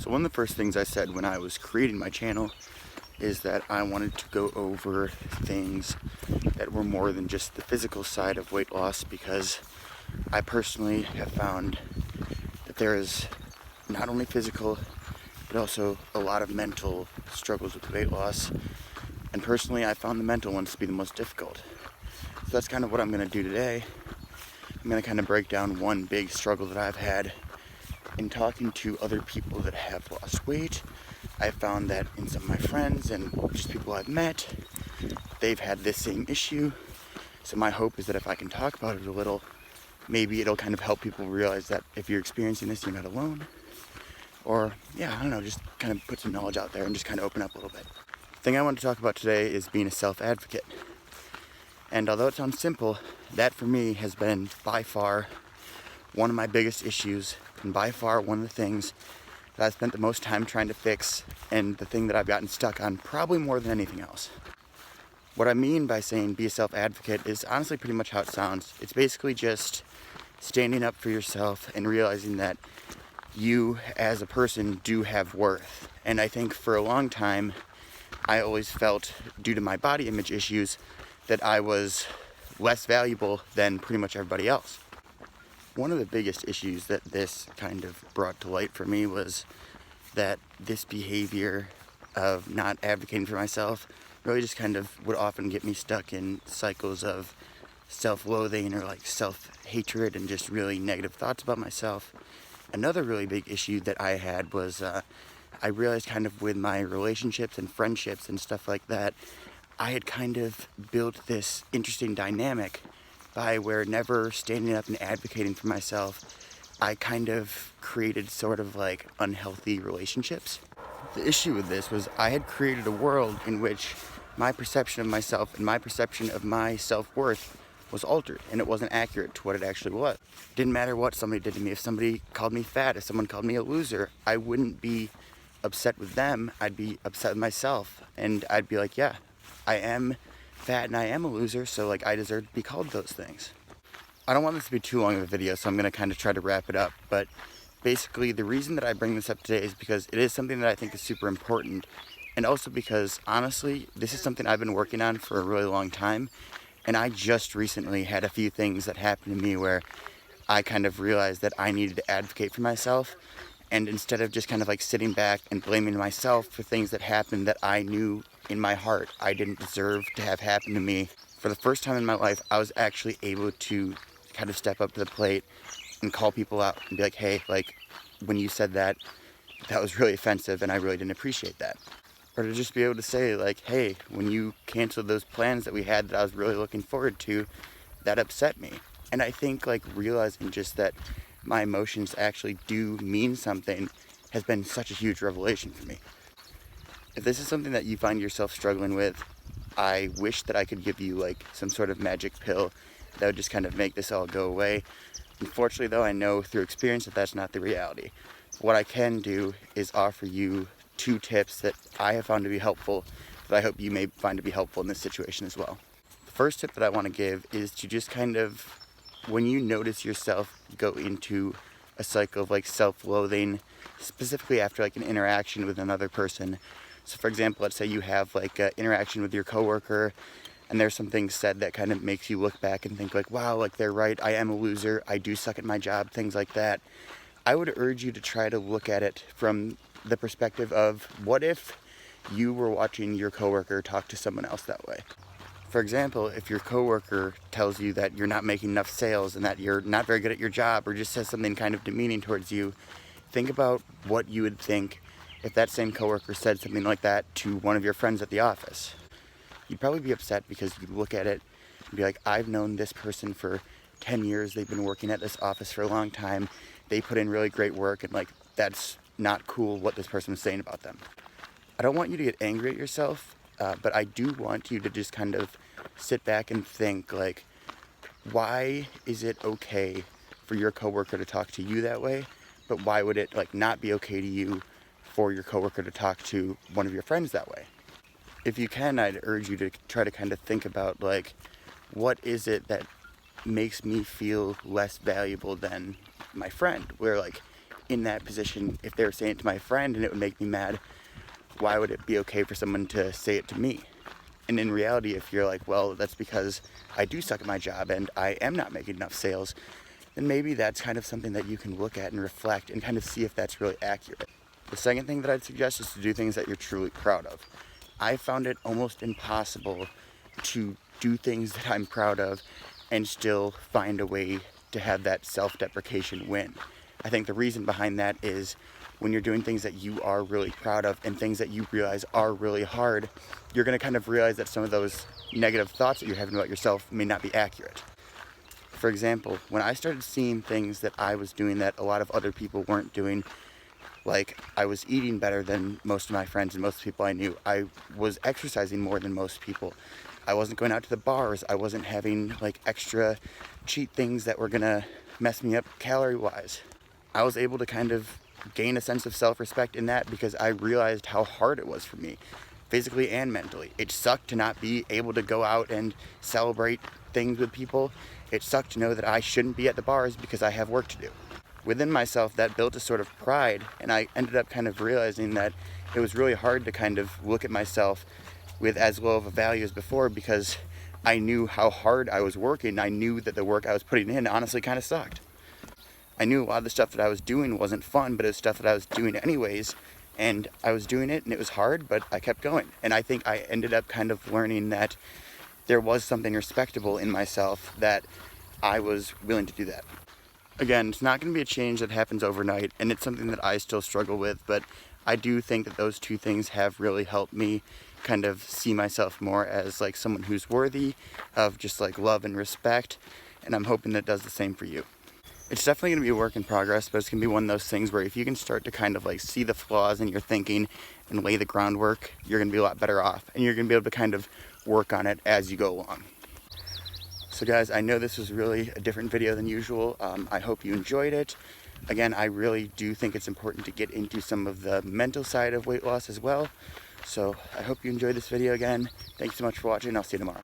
So one of the first things I said when I was creating my channel is that I wanted to go over things that were more than just the physical side of weight loss, because I personally have found that there is not only physical but also a lot of mental struggles with weight loss, and personally I found the mental ones to be the most difficult. So that's kind of what I'm going to do today. I'm going to kind of break down one big struggle that I've had in talking to other people that have lost weight. I found that in some of my friends and just people I've met, they've had this same issue. So my hope is that if I can talk about it a little, maybe it'll kind of help people realize that if you're experiencing this, you're not alone. Or, I don't know, just kind of put some knowledge out there and just kind of open up a little bit. The thing I want to talk about today is being a self-advocate. And although it sounds simple, that for me has been by far one of my biggest issues, and by far one of the things that I've spent the most time trying to fix, and the thing that I've gotten stuck on probably more than anything else. What I mean by saying be a self-advocate is honestly pretty much how it sounds. It's basically just standing up for yourself and realizing that you as a person do have worth. And I think for a long time, I always felt, due to my body image issues, that I was less valuable than pretty much everybody else. One of the biggest issues that this kind of brought to light for me was that this behavior of not advocating for myself really just kind of would often get me stuck in cycles of self-loathing or like self-hatred and just really negative thoughts about myself. Another really big issue that I had was I realized kind of with my relationships and friendships and stuff like that, I had kind of built this interesting dynamic by where never standing up and advocating for myself, I kind of created sort of like unhealthy relationships. The issue with this was I had created a world in which my perception of myself and my perception of my self-worth was altered, and it wasn't accurate to what it actually was. It didn't matter what somebody did to me. If somebody called me fat, if someone called me a loser, I wouldn't be upset with them. I'd be upset with myself, and I'd be like, yeah, I am fat and I am a loser, so like I deserve to be called those things. I don't want this to be too long of a video, so I'm going to kind of try to wrap it up, but basically the reason that I bring this up today is because it is something that I think is super important, and also because honestly this is something I've been working on for a really long time, and I just recently had a few things that happened to me where I kind of realized that I needed to advocate for myself, and instead of just kind of like sitting back and blaming myself for things that happened that I knew in my heart I didn't deserve to have happen to me, for the first time in my life I was actually able to kind of step up to the plate and call people out and be like, hey, like when you said that, that was really offensive and I really didn't appreciate that. Or to just be able to say like, hey, when you canceled those plans that we had that I was really looking forward to, that upset me. And I think like realizing just that my emotions actually do mean something has been such a huge revelation for me. If this is something that you find yourself struggling with, I wish that I could give you like some sort of magic pill that would just kind of make this all go away. Unfortunately though, I know through experience that that's not the reality. What I can do is offer you 2 tips that I have found to be helpful, that I hope you may find to be helpful in this situation as well. The first tip that I want to give is to just kind of, when you notice yourself go into a cycle of like self-loathing, specifically after like an interaction with another person. So for example, let's say you have like an interaction with your coworker and there's something said that kind of makes you look back and think like, wow, like they're right, I am a loser, I do suck at my job, things like that. I would urge you to try to look at it from the perspective of, what if you were watching your coworker talk to someone else that way? For example, if your coworker tells you that you're not making enough sales and that you're not very good at your job, or just says something kind of demeaning towards you, think about what you would think if that same coworker said something like that to one of your friends at the office. You'd probably be upset because you'd look at it and be like, I've known this person for 10 years, they've been working at this office for a long time, they put in really great work, and like that's not cool what this person was saying about them. I don't want you to get angry at yourself, but I do want you to just kind of sit back and think like, why is it okay for your coworker to talk to you that way, but why would it like not be okay to you for your coworker to talk to one of your friends that way? If you can, I'd urge you to try to kind of think about like, what is it that makes me feel less valuable than my friend, where like in that position, if they were saying it to my friend and it would make me mad, why would it be okay for someone to say it to me? And in reality, if you're like, well, that's because I do suck at my job and I am not making enough sales, then maybe that's kind of something that you can look at and reflect and kind of see if that's really accurate. The second thing that I'd suggest is to do things that you're truly proud of. I found it almost impossible to do things that I'm proud of and still find a way to have that self-deprecation win. I think the reason behind that is when you're doing things that you are really proud of and things that you realize are really hard, you're going to kind of realize that some of those negative thoughts that you're having about yourself may not be accurate. For example, when I started seeing things that I was doing that a lot of other people weren't doing, like I was eating better than most of my friends and most people I knew, I was exercising more than most people, I wasn't going out to the bars, I wasn't having like extra cheat things that were gonna mess me up calorie-wise. I was able to kind of gain a sense of self-respect in that because I realized how hard it was for me, physically and mentally. It sucked to not be able to go out and celebrate things with people. It sucked to know that I shouldn't be at the bars because I have work to do. Within myself, that built a sort of pride, and I ended up kind of realizing that it was really hard to kind of look at myself with as low of a value as before because I knew how hard I was working. I knew that the work I was putting in honestly kind of sucked. I knew a lot of the stuff that I was doing wasn't fun, but it was stuff that I was doing anyways, and I was doing it and it was hard, but I kept going. And I think I ended up kind of learning that there was something respectable in myself, that I was willing to do that. Again, it's not going to be a change that happens overnight, and it's something that I still struggle with, but I do think that those two things have really helped me kind of see myself more as like someone who's worthy of just like love and respect, and I'm hoping that it does the same for you. It's definitely going to be a work in progress, but it's going to be one of those things where if you can start to kind of like see the flaws in your thinking and lay the groundwork, you're going to be a lot better off, and you're going to be able to kind of work on it as you go along. So guys, I know this was really a different video than usual. I hope you enjoyed it. Again, I really do think it's important to get into some of the mental side of weight loss as well. So I hope you enjoyed this video again. Thanks so much for watching. I'll see you tomorrow.